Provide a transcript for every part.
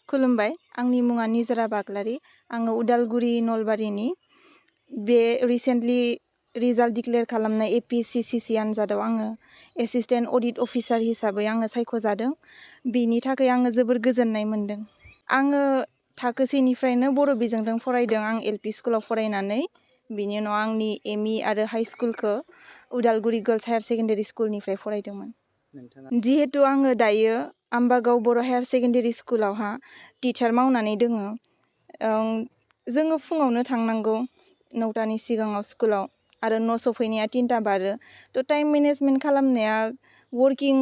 खुलुमबाय आंनि मुङा निजरा बाग्लारि आङो उदालगुरि नलबारिनि बे रिसेन्टलि रिजाल्ट डिक्लेयार खालामनाय APSC CCE आनजादाव आङो एसिस्टेन्ट अडिट अफिसार हिसाबै आङो सायख'जादों बिनि थाखाय आङो जोबोर गोजोननाय मोन्दों आङो थाखो सेनिफ्रायनो बर' बिजोंजों फरायदों आं LP स्कुलाव फरायनानै बिनि उनाव आंनि ME आरो हाई स्कुलखौ उदालगुरि गार्लस हायार सेकेन्डारि स्कुलनिफ्राय फरायदोंमोन जिहेतु आङो दायो आम्बागाव बर' हायार सेकेन्डारि स्कुलावहा टिचार मावनानै दोङो जोङो फुङावनो थांनांगौ 9टानि सिगाङाव स्कुलाव आरो न' सफैनाया 3टा बारो थ' टाइम मेनेजमेन्ट खालामनाया वर्किं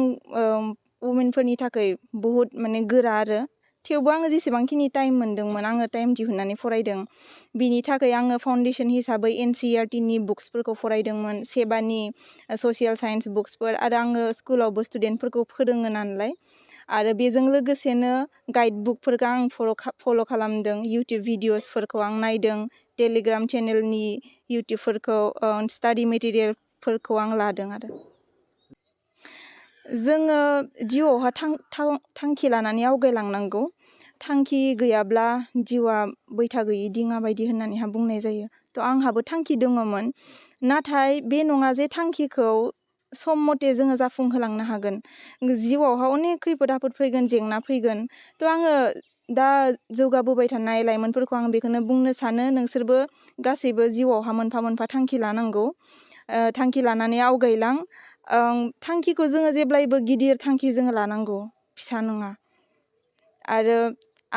वुमेनफोरनि थाखाय बहुद माने गोरा आरो थेवबो आङो जेसेबांखिनि टाइम मोन्दोंमोन आङो टाइम दिहुननानै फरायदों बिनि थाखाय आङो फाउन्डेसन हिसाबै NCERTनि बुक्सफोरखौ फरायदोंमोन सेबानि ससियेल साइन्स बुक्सफोर आरो आङो स्कुलावबो स्टुडेन्टफोरखौ फोरोङो नालाय आरो बेजों लोगोसेनो गाइड बुकफोरखौ आं फल' खालामदों इउटुब भिडिअसफोरखौ आं नायदों टेलिग्राम चेनेलनि इउटुबफोरखौ स्टाडि मेटेरियेलफोरखौ आं लादों आरो जोङो जिउआवहा थांखि लानानै आवगायलांनांगौ थांखि गैयाब्ला जिउआ बैथा गैयि दिङा बायदि होननानैहा बुंनाय जायो थ' आंहाबो थांखि दङमोन नाथाय बे नङा जे थांखिखौ सम मथे जोङो जाफुंहोलांनो हागोन जिउआवहा अनेक खैफोद आफोद फैगोन जेंना फैगोन थ' आङो दा जौगाबोबाय थानाय लाइमोनफोरखौ आं बेखौनो बुंनो सानो नोंसोरबो गासैबो जिउआवहा मोनफा मोनफा थांखि लानांगौ थांखि लानानै आवगायलां थांखिखौ जोङो जेब्लायबो गिदिर थांखि जोङो लानांगौ फिसा नङा आरो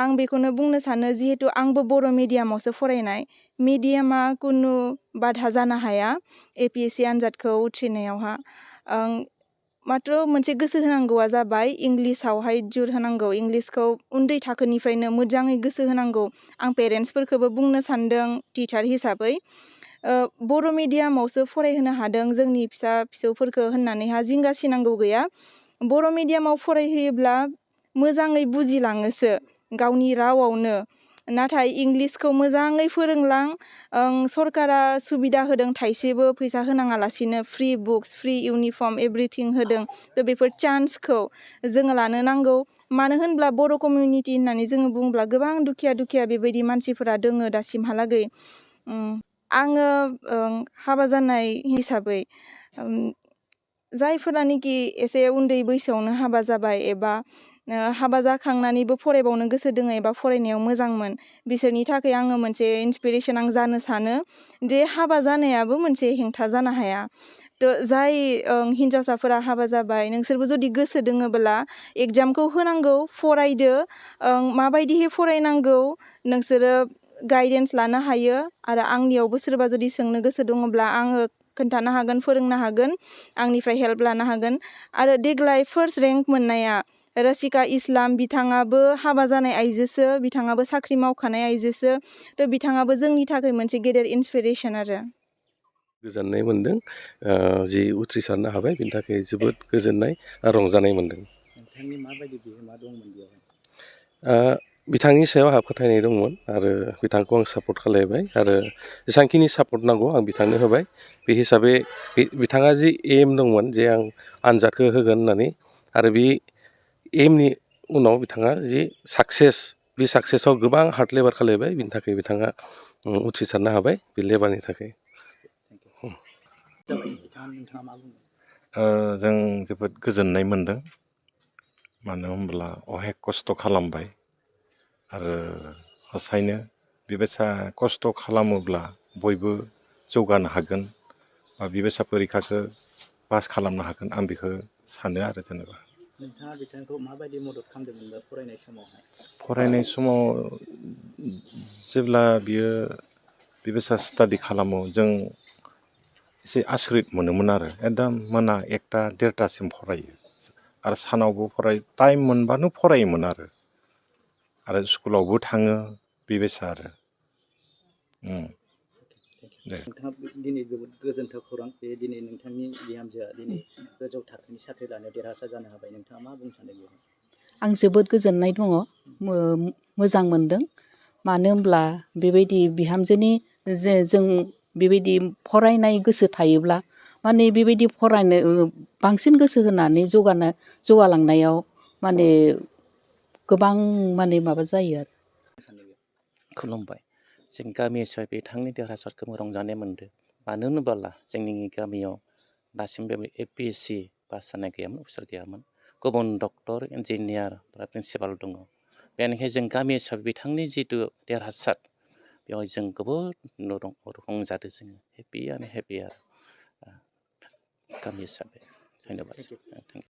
आं बेखौनो बुंनो सानो जिहेतु आंबो बर' मिडियामावसो फरायनाय मिडियामा कुनु बाधा जानो हाया APSC आनजादखौ उथ्रिनायावहा मात्र मोनसे गोसो होनांगौआ जाबाय इंलिसावहाय जुर होनांगौ इंलिसखौ उन्दै थाखोनिफ्रायनो मोजाङै गोसो होनांगौ आं पेरेन्टसफोरखौबो बुंनो सान्दों टिचार हिसाबै बर' मिडियामावसो फरायहोनो हादों जोंनि फिसा फिसौफोरखौ होननानैहा जिंगासिनांगौ गैया बर' मिडियामाव फरायहोयोब्ला मोजाङै बुजिलाङोसो गावनि रावआवनो नाथाय इंलिसखौ मोजाङै फोरोंलां सरकारा सुबिदा होदों थाइसेबो फैसा होनाङालासिनो free books free uniform everything होदों थ' बेफोर चान्सखौ जोङो लानो नांगौ मानो होनब्ला बर' कमिउनिटि होननानै जोङो बुंब्ला गोबां दुखिया बेबायदि मानसिफोरा दोङो दासिमहालागै आङो हाबा जानाय हिसाबै जायफोरानोखि एसे उन्दै बैसोआवनो हाबा जाबाय एबा हाबा जाखांनानैबो फरायबावनो गोसो दोङो एबा फरायनायाव मोजांमोन बिसोरनि थाखाय आङो मोनसे इन्सपिरेसन आं जानो सानो जे हाबा जानायाबो मोनसे हेंथा जानो हाया थ' जाय हिन्जावसाफोरा हाबा जाबाय नोंसोरबो जुदि गोसो दोङोबोला एग्जामखौ होनांगौ फरायदो माबायदिहै फरायनांगौ नोंसोरो गाइडेन्स लानो हायो आरो आंनियावबो सोरबा जुदि सोंनो गोसो दङब्ला आङो खोन्थानो हागोन फोरोंनो हागोन आंनिफ्राय हेल्प लानो हागोन आरो देग्लाय फार्स्ट रेंक मोननाया रसिका इस्लाम बिथाङाबो हाबा जानाय आइजोसो बिथाङाबो साख्रि मावखानाय आइजोसो थ' बिथाङाबो जोंनि थाखाय मोनसे गेदेर इन्सपिरेसन आरो गोजोननाय मोन्दों जि उथ्रिसारनो हाबाय बिनि थाखाय जोबोद गोजोननाय आरो रंजानाय मोन्दों नोंथांनि माबायदि बिहोमा दंमोन बेयाव बिथांनि सायाव आंहा फोथायनाय दंमोन आरो बिथांखौ आं सापर्ट खालायबाय आरो जेसेबांखिनि सापर्ट नांगौ आं बिथांनो होबाय बे हिसाबै बिथाङा जि एम दंमोन जे आं आनजादखौ होगोन होननानै आरो बे एमनि उनाव बिथाङा जि साक्सेस बे साक्सेसआव गोबां हार्ड लेबार खालायबाय बिनि थाखाय बिथाङा उथ्रिसारनो हाबाय बे लेबारनि थाखाय जों जोबोद गोजोननाय मोन्दों मानो होनब्ला अहेक खस्थ' खालामबाय आरो हसायनो बेबायसा खस्थ' खालामोब्ला बयबो जौगानो हागोन बा बेबायसा परिखाखौ पास खालामनो हागोन आं बेखौ सानो आरो जेनेबा नोंथाङा बिथांखौ माबायदि मदद खालामदोंमोन फरायनाय समाव जेब्ला बियो बेबायसा स्टाडि खालामो जों एसे आसरित मोनोमोन आरो एकदम मोना 1टा 1:30सिम फरायो आरो सानावबो टाइम मोनबानो फरायोमोन आरो स्कुलावबो थाङो बेबायसा आरो नोंथाङा दिनै जोबोद गोजोनथाव खौरां बे दिनै नोंथांनि बिहामजोआ दिनै गोजौ थाखोनि साख्रि लानायाव देरहासार जानो हाबाय नोंथाङा मा बुंनो सानदों बेयाव आं जोबोद गोजोननाय दङ मोजां मोनदों मानो होनब्ला बेबायदि बिहामजोनि जे जों बेबायदि फरायनाय गोसो थायोब्ला माने बेबायदि फरायनो बांसिन गोसो होनानै जौगालांनायाव माने गोबां माने माबा जायो आरो। खुलुमबाय। जों गामि हिसाबै बिथांनि देरहासारखौ रंजानाय मोनदों। मानो होनोब्ला जोंनि गामियाव दासिमबो APSC पास जानाय गैयामोन, अफिसार गैयामोन। गुबुन डक्टर, इन्जिनियार बा प्रिन्सिपाल दङ। बेनिखायनो जों गामि हिसाबै बिथांनि जिथु देरहासार बेवहाय जों जोबोद रंजादों जोङो। हेपि आरो गामि हिसाबै। धन्यबाद।